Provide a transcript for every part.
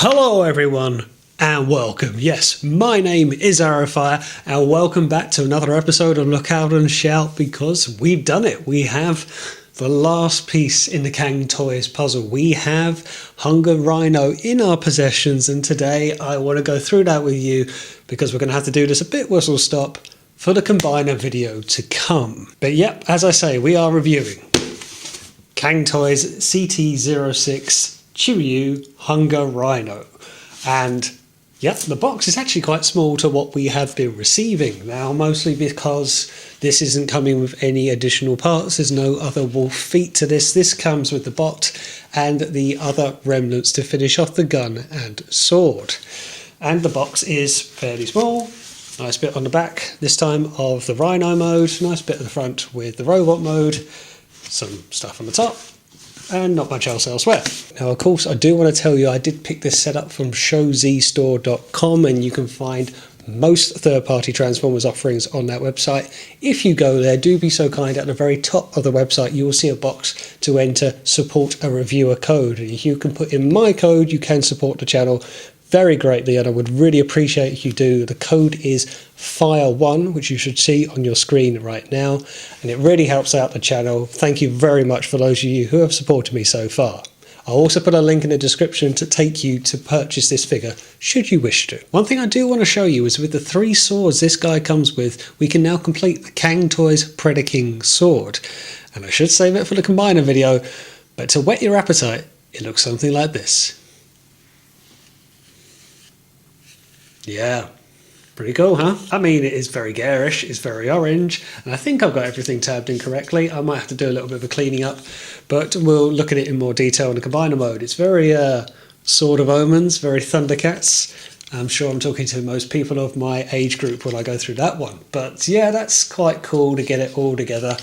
Hello everyone and welcome. Yes, my name is Arrowfire and welcome back to another episode of Look Out and Shout, because we've done it. We have the last piece in the Cang Toys puzzle. We have Hungerhino in our possessions, and today I want to go through that with you because we're going to have to do this a bit whistle stop for the combiner video to come. But yep, as I say, we are reviewing Cang Toys CT06 CHIYOU Hungerhino, and yeah, the box is actually quite small to what we have been receiving now, mostly because this isn't coming with any additional parts. There's no other wolf feet to this. This comes with the bot and the other remnants to finish off the gun and sword, and the box is fairly small. Nice bit on the back this time of the Rhino mode, nice bit at the front with the robot mode, some stuff on the top, and not much else elsewhere. Now, of course, I do want to tell you I did pick this set up from showzstore.com, and you can find most third-party Transformers offerings on that website. If you go there, do be so kind, at the very top of the website you will see a box to enter support a reviewer code, and if you can put in my code you can support the channel very greatly, and I would really appreciate if you do. The code is FIRE1, which you should see on your screen right now, and it really helps out the channel. Thank you very much for those of you who have supported me so far. I'll also put a link in the description to take you to purchase this figure should you wish to. One thing I do want to show you is with the 3 swords this guy comes with, we can now complete the Cang Toys Predacons sword, and I should save it for the combiner video, but to whet your appetite, it looks something like this. Yeah, pretty cool, huh? I mean, it is very garish, it's very orange, and I think I've got everything tabbed in correctly. I might have to do a little bit of a cleaning up, but we'll look at it in more detail in the combiner mode. It's very Sword of Omens, very Thundercats. I'm sure I'm talking to most people of my age group when I go through that one. But yeah, that's quite cool to get it all together.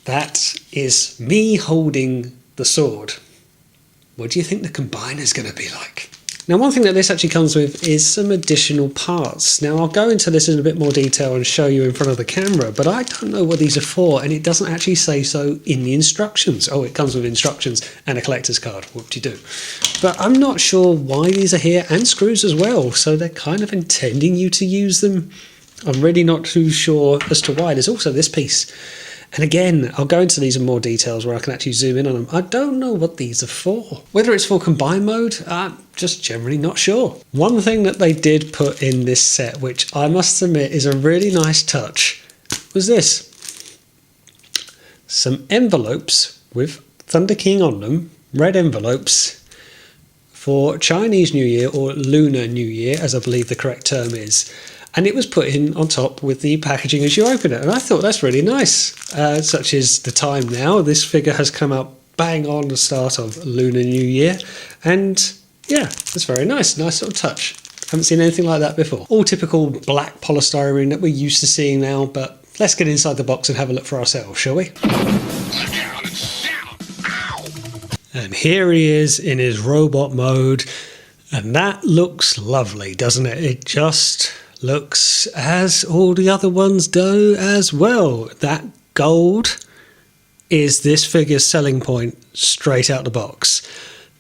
That is me holding the sword. What do you think the combiner is going to be like? Now, one thing that this actually comes with is some additional parts. Now, I'll go into this in a bit more detail and show you in front of the camera, but I don't know what these are for, and it doesn't actually say so in the instructions. Oh, it comes with instructions and a collector's card, whoop-de-doo. But I'm not sure why these are here, and screws as well, so they're kind of intending you to use them. I'm really not too sure as to why. There's also this piece. And again, I'll go into these in more details where I can actually zoom in on them. I don't know what these are for. Whether it's for combine mode, I'm just generally not sure. One thing that they did put in this set, which I must admit is a really nice touch, was this. Some envelopes with Thunder King on them, red envelopes, for Chinese New Year, or Lunar New Year, as I believe the correct term is. And it was put in on top with the packaging as you open it, and I thought that's really nice. Such is the time now. This figure has come out bang on the start of Lunar New Year, and yeah, it's very nice. Nice little touch. Haven't seen anything like that before. All typical black polystyrene that we're used to seeing now, but let's get inside the box and have a look for ourselves, shall we? And here he is in his robot mode, and that looks lovely, doesn't it? It just looks as all the other ones do as well. That gold is this figure's selling point straight out the box.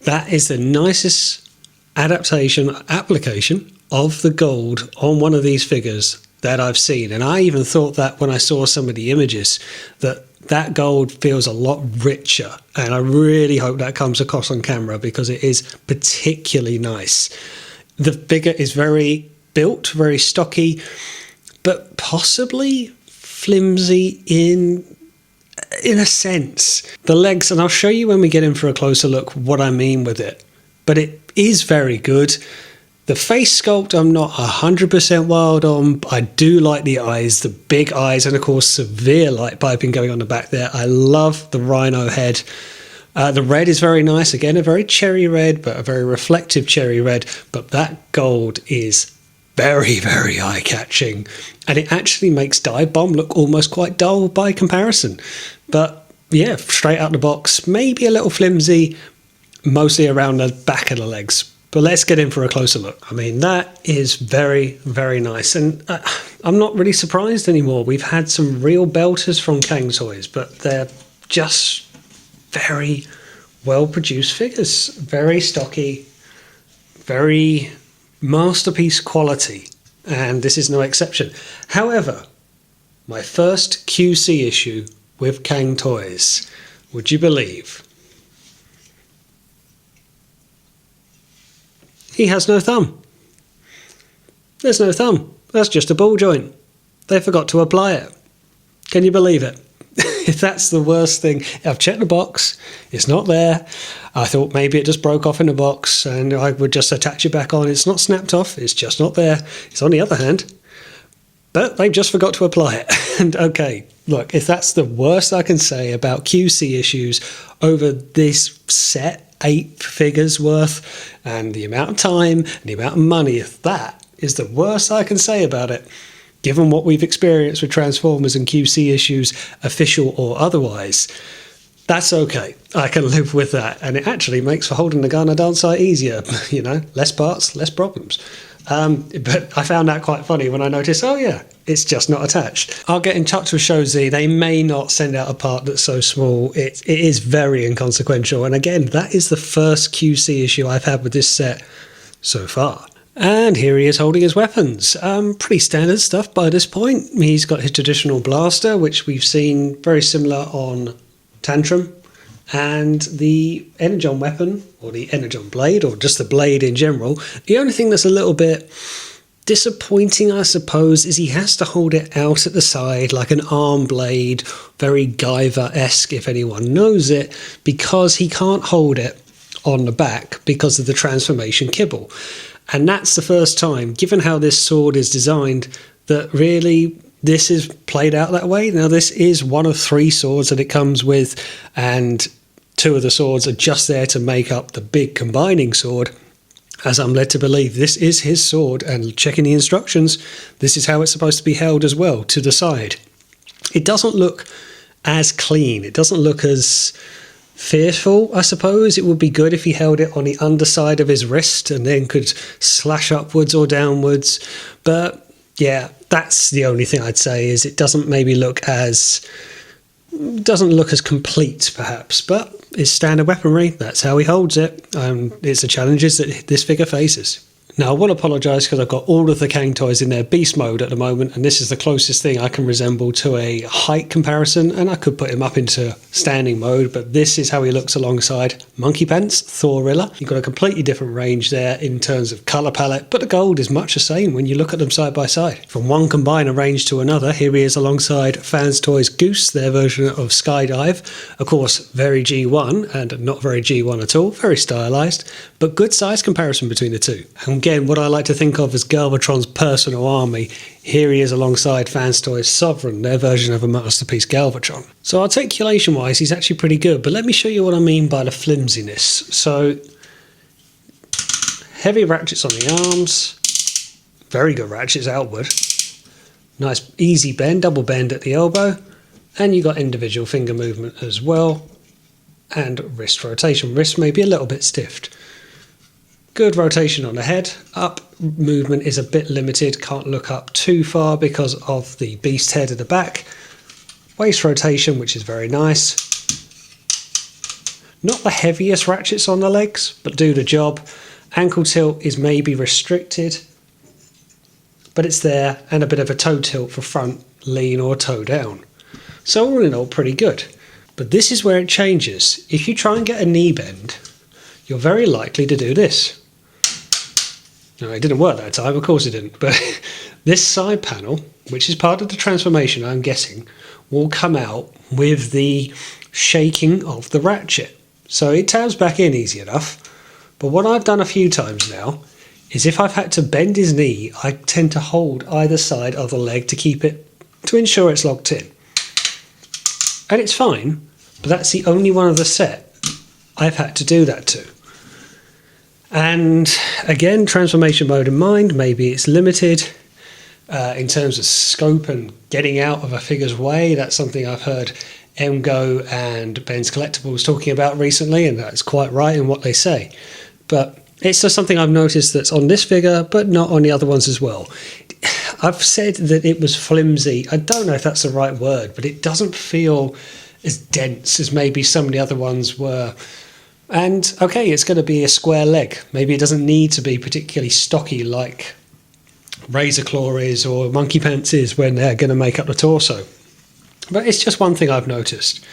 That is the nicest application of the gold on one of these figures that I've seen, and I even thought that when I saw some of the images, that gold feels a lot richer, and I really hope that comes across on camera because it is particularly nice. The figure is very built, very stocky, but possibly flimsy in a sense. The legs, and I'll show you when we get in for a closer look what I mean with it, but it is very good. The face sculpt I'm not 100% wild on. I do like the eyes, the big eyes, and of course severe light piping going on the back there. I love the rhino head. The red is very nice, again a very cherry red, but a very reflective cherry red, but that gold is very, very eye-catching, and it actually makes Dive Bomb look almost quite dull by comparison. But yeah, straight out the box, maybe a little flimsy, mostly around the back of the legs. But let's get in for a closer look. I mean, that is very, very nice, and I'm not really surprised anymore. We've had some real belters from Cang Toys, but they're just very well-produced figures, very stocky, very masterpiece quality, and this is no exception. However, my first QC issue with Cang Toys, would you believe? He has no thumb. There's no thumb. That's just a ball joint. They forgot to apply it. Can you believe it? If that's the worst thing, I've checked the box, it's not there. I thought maybe it just broke off in the box and I would just attach it back on. It's not snapped off, it's just not there. It's on the other hand, but they just forgot to apply it. And okay, look, if that's the worst I can say about QC issues over this set, 8 figures worth, and the amount of time and the amount of money, if that is the worst I can say about it, given what we've experienced with Transformers and QC issues, official or otherwise, that's okay. I can live with that. And it actually makes for holding the gun a darn sight easier. You know, less parts, less problems. But I found that quite funny when I noticed, oh yeah, it's just not attached. I'll get in touch with SHOZY. They may not send out a part that's so small. It is very inconsequential. And again, that is the first QC issue I've had with this set so far. And here he is holding his weapons. Pretty standard stuff by this point. He's got his traditional blaster, which we've seen very similar on Tantrum, and the Energon weapon, or the Energon blade, or just the blade in general. The only thing that's a little bit disappointing, I suppose, is he has to hold it out at the side like an arm blade, very Guyver-esque if anyone knows it, because he can't hold it on the back because of the transformation kibble. And that's the first time, given how this sword is designed, that really this is played out that way. Now, this is one of 3 swords that it comes with, and 2 of the swords are just there to make up the big combining sword. As I'm led to believe, this is his sword, and checking the instructions, this is how it's supposed to be held as well, to the side. It doesn't look as clean. It doesn't look as fearful, I suppose. It would be good if he held it on the underside of his wrist and then could slash upwards or downwards. But yeah, that's the only thing I'd say, is it doesn't maybe look as complete perhaps, but it's standard weaponry. That's how he holds it. It's the challenges that this figure faces. Now, I want to apologise because I've got all of the Cang Toys in their beast mode at the moment, and this is the closest thing I can resemble to a height comparison, and I could put him up into standing mode, but this is how he looks alongside Monkey Pants, Thorilla. You've got a completely different range there in terms of colour palette, but the gold is much the same when you look at them side by side. From one combiner range to another, here he is alongside Fans Toys Goose, their version of Skydive. Of course, very G1 and not very G1 at all, very stylised, but good size comparison between the two. And again, what I like to think of as Galvatron's personal army, here he is alongside Fans Toys Sovereign, their version of a masterpiece Galvatron. So articulation wise, he's actually pretty good, but let me show you what I mean by the flimsiness. So heavy ratchets on the arms, very good ratchets outward, nice easy bend, double bend at the elbow, and you got individual finger movement as well, and wrist rotation. Wrist may be a little bit stiffed. Good rotation on the head. Up movement is a bit limited, can't look up too far because of the beast head at the back. Waist rotation, which is very nice. Not the heaviest ratchets on the legs, but do the job. Ankle tilt is maybe restricted, but it's there, and a bit of a toe tilt for front lean or toe down. So all in all, pretty good. But this is where it changes. If you try and get a knee bend, you're very likely to do this. No, it didn't work that time, of course it didn't, but this side panel, which is part of the transformation, I'm guessing, will come out with the shaking of the ratchet. So it tabs back in easy enough, but what I've done a few times now is if I've had to bend his knee, I tend to hold either side of the leg to ensure it's locked in. And it's fine, but that's the only one of the set I've had to do that to. And again, transformation mode in mind, maybe it's limited in terms of scope and getting out of a figure's way. That's something I've heard MGO and Ben's Collectibles talking about recently, and that's quite right in what they say. But it's just something I've noticed that's on this figure, but not on the other ones as well. I've said that it was flimsy. I don't know if that's the right word, but it doesn't feel as dense as maybe some of the other ones were And okay, it's going to be a square leg. Maybe it doesn't need to be particularly stocky like Razor Claw is or Monkey Pants is when they're going to make up the torso. But it's just one thing I've noticed.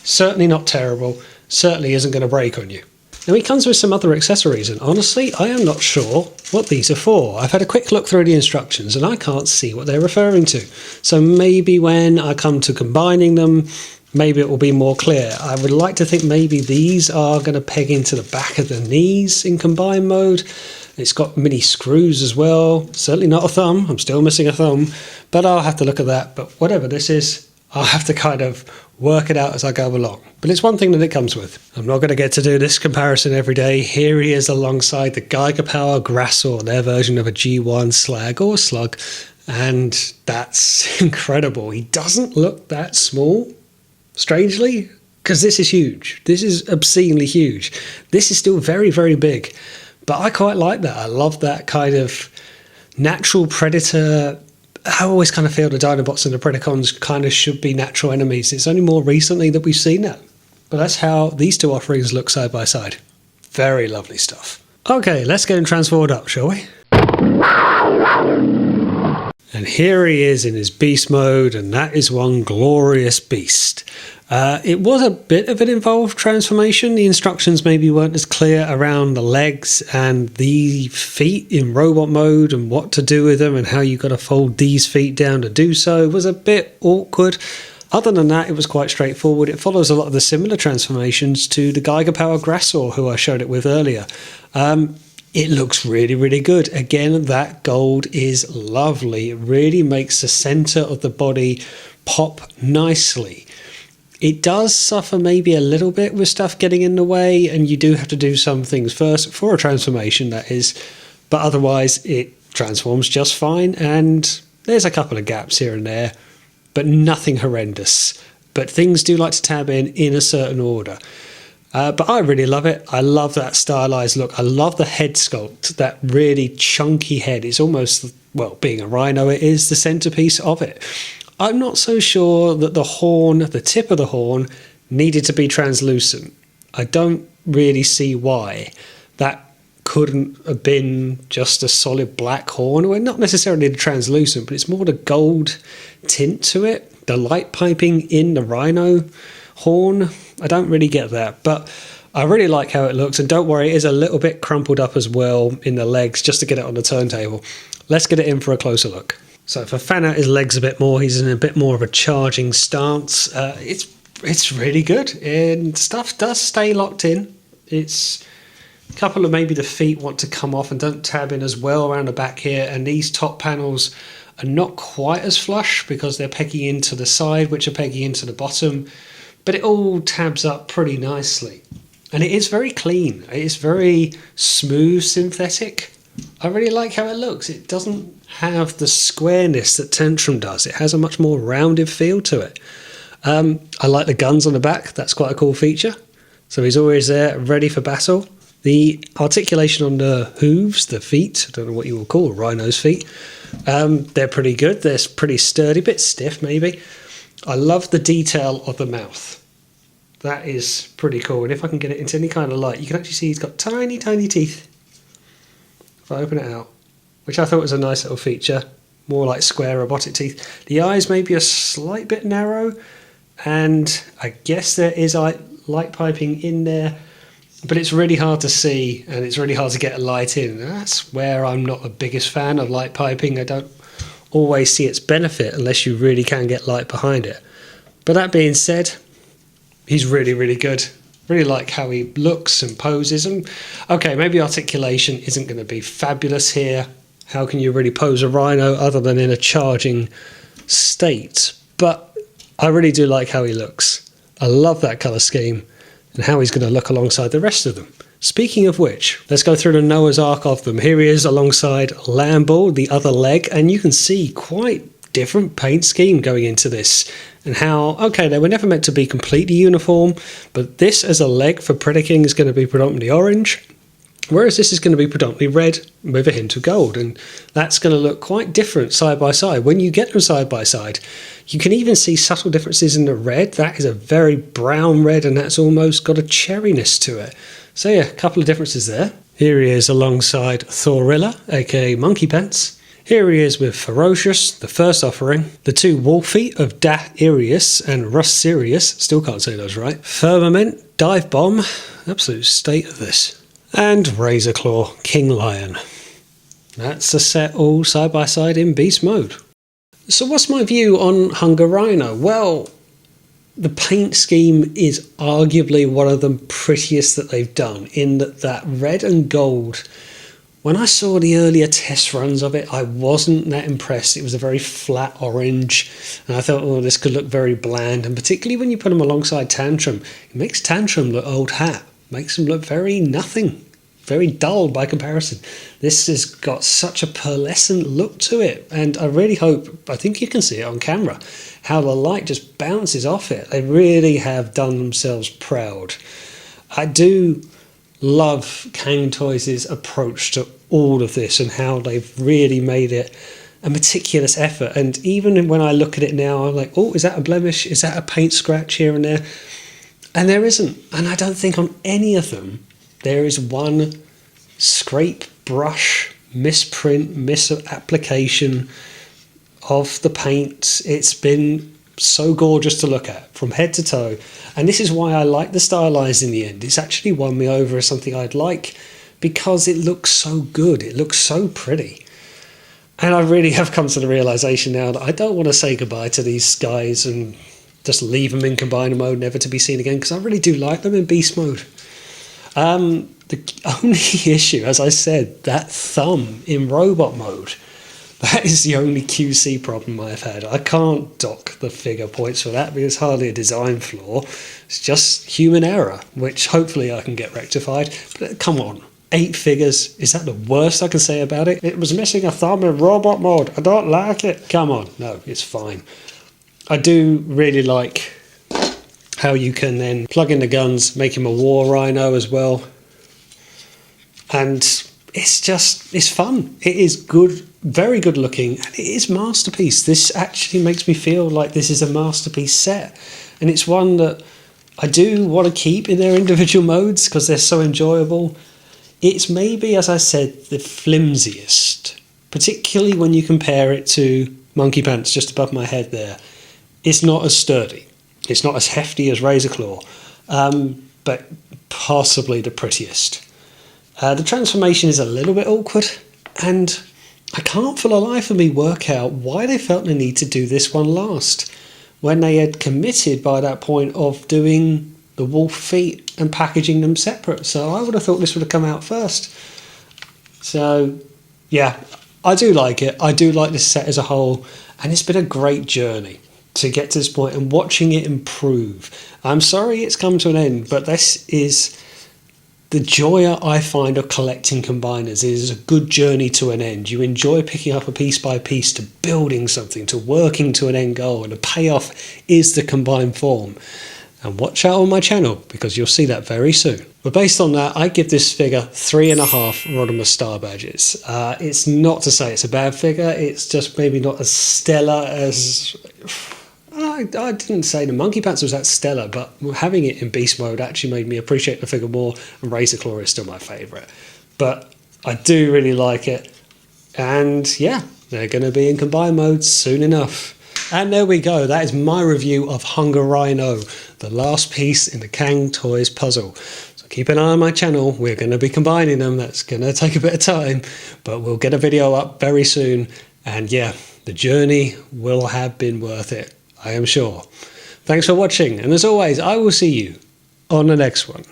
Certainly not terrible, certainly isn't going to break on you. Now he comes with some other accessories, and honestly I am not sure what these are for. I've had a quick look through the instructions and I can't see what they're referring to. So maybe when I come to combining them, maybe it will be more clear. I would like to think maybe these are going to peg into the back of the knees in combine mode. It's got mini screws as well. Certainly not a thumb. I'm still missing a thumb, but I'll have to look at that. But whatever this is, I'll have to kind of work it out as I go along. But it's one thing that it comes with. I'm not going to get to do this comparison every day. Here he is alongside the Geiger Power Grasshor, their version of a G1 Slag or Slug. And that's incredible. He doesn't look that small, strangely, because this is huge. This is obscenely huge. This is still very, very big. But I quite like that. I love that kind of natural predator. I always kind of feel the Dinobots and the Predacons kind of should be natural enemies. It's only more recently that we've seen that. But that's how these two offerings look side by side. Very lovely stuff. Okay, let's get him transformed up, shall we? And here he is in his beast mode, and that is one glorious beast. It was a bit of an involved transformation. The instructions maybe weren't as clear around the legs and the feet in robot mode and what to do with them and how you got to fold these feet down to do so. It was a bit awkward. Other than that, it was quite straightforward. It follows a lot of the similar transformations to the Geiger Power Grasshor, who I showed it with earlier. It looks really, really good. Again, that gold is lovely. It really makes the center of the body pop nicely. It does suffer maybe a little bit with stuff getting in the way, and you do have to do some things first for a transformation, that is. But otherwise, it transforms just fine, and there's a couple of gaps here and there, but nothing horrendous. But things do like to tab in a certain order. But I really love it. I love that stylized look. I love the head sculpt, that really chunky head. It's almost, well, being a rhino, it is the centerpiece of it. I'm not so sure that the horn, the tip of the horn, needed to be translucent. I don't really see why. That couldn't have been just a solid black horn. Well, not necessarily the translucent, but it's more the gold tint to it. The light piping in the rhino horn, I don't really get that, but I really like how it looks. And don't worry, it is a little bit crumpled up as well in the legs just to get it on the turntable. Let's get it in for a closer look. So if I fan out his legs a bit more, he's in a bit more of a charging stance. It's really good, and stuff does stay locked in. It's a couple of maybe the feet want to come off and don't tab in as well around the back here, and these top panels are not quite as flush because they're pegging into the side, which are pegging into the bottom, but it all tabs up pretty nicely. And it is very clean. It is very smooth synthetic. I really like how it looks. It doesn't have the squareness that Tantrum does. It has a much more rounded feel to it. I like the guns on the back. That's quite a cool feature. So he's always there, ready for battle. The articulation on the hooves, the feet, I don't know what you will call rhino's feet, they're pretty good. They're pretty sturdy, a bit stiff maybe. I love the detail of the mouth. That is pretty cool. And if I can get it into any kind of light, you can actually see he's got tiny, tiny teeth. If I open it out, which I thought was a nice little feature, more like square robotic teeth. The eyes may be a slight bit narrow, and I guess there is light piping in there, but it's really hard to see, and it's really hard to get a light in. And that's where I'm not the biggest fan of light piping. I don't always see its benefit unless you really can get light behind it. But that being said, he's really, really good. Really like how he looks and poses. And okay, maybe articulation isn't going to be fabulous here. How can you really pose a rhino other than in a charging state? But I really do like how he looks. I love that colour scheme and how he's going to look alongside the rest of them. Speaking of which, let's go through the Noah's Ark of them. Here he is alongside Lambo, the other leg, and you can see quite different paint scheme going into this, and how, okay, they were never meant to be completely uniform, but this as a leg for Predacons is going to be predominantly orange, whereas this is going to be predominantly red with a hint of gold, and that's going to look quite different side by side. When you get them side by side, you can even see subtle differences in the red. That is a very brown red, and that's almost got a cherryness to it. So yeah, a couple of differences there. Here he is alongside Thorilla, aka Monkey Pants. Here he is with Ferocious, the first offering, the two Wolfie of Da Irius and Rust Sirius, still can't say those right, Firmament, Dive Bomb, absolute state of this, and Razor Claw, King Lion. That's a set all side by side in beast mode. So what's my view on Hungerhino? Well, the paint scheme is arguably one of the prettiest that they've done, in that red and gold. When I saw the earlier test runs of it, I wasn't that impressed. It was a very flat orange, and I thought, oh, this could look very bland. And particularly when you put them alongside Tantrum, it makes Tantrum look old hat, makes them look very nothing, very dull by comparison. This has got such a pearlescent look to it, and I really hope, I think you can see it on camera, how the light just bounces off it. They really have done themselves proud. I do love Cang Toys' approach to all of this and how they've really made it a meticulous effort. And even when I look at it now, I'm like, oh, is that a blemish? Is that a paint scratch here and there? And there isn't. And I don't think on any of them there is one scrape, brush, misprint, misapplication of the paint. It's been so gorgeous to look at from head to toe, and this is why I like the Stylized in the end. It's actually won me over as something I'd like, because it looks so good, it looks so pretty. And I really have come to the realization now that I don't want to say goodbye to these guys and just leave them in combiner mode, never to be seen again, because I really do like them in beast mode. The only issue, as I said, that thumb in robot mode, that is the only QC problem I've had. I can't dock the figure points for that because it's hardly a design flaw. It's just human error, which hopefully I can get rectified. But come on, 8 figures, is that the worst I can say about it? It was missing a thumb in robot mode. I don't like it. Come on, no, it's fine. I do really like how you can then plug in the guns, make him a war rhino as well. And it's fun. It is good, very good looking, and it is masterpiece. This actually makes me feel like this is a masterpiece set, and it's one that I do want to keep in their individual modes because they're so enjoyable. It's maybe, as I said, the flimsiest, particularly when you compare it to Monkey Pants just above my head there. It's not as sturdy, it's not as hefty as Razor Claw, but possibly the prettiest. The transformation is a little bit awkward, and I can't for the life of me work out why they felt the need to do this one last, when they had committed by that point of doing the wolf feet and packaging them separate. So I would have thought this would have come out first. So yeah, I do like it. I do like this set as a whole, and it's been a great journey to get to this point and watching it improve. I'm sorry it's come to an end, but this is the joy I find of collecting combiners. It is a good journey to an end. You enjoy picking up a piece by piece to building something, to working to an end goal, and the payoff is the combined form. And watch out on my channel because you'll see that very soon. But based on that, I give this figure 3.5 Rodimus Star Badges. It's not to say it's a bad figure, it's just maybe not as stellar as... I didn't say the Monkey Pants was that stellar, but having it in beast mode actually made me appreciate the figure more, and Razor Claw is still my favourite. But I do really like it, and yeah, they're going to be in combined mode soon enough. And there we go, that is my review of Hungerhino, the last piece in the Cang Toys puzzle. So keep an eye on my channel, we're going to be combining them, that's going to take a bit of time, but we'll get a video up very soon, and yeah, the journey will have been worth it, I am sure. Thanks for watching, and as always, I will see you on the next one.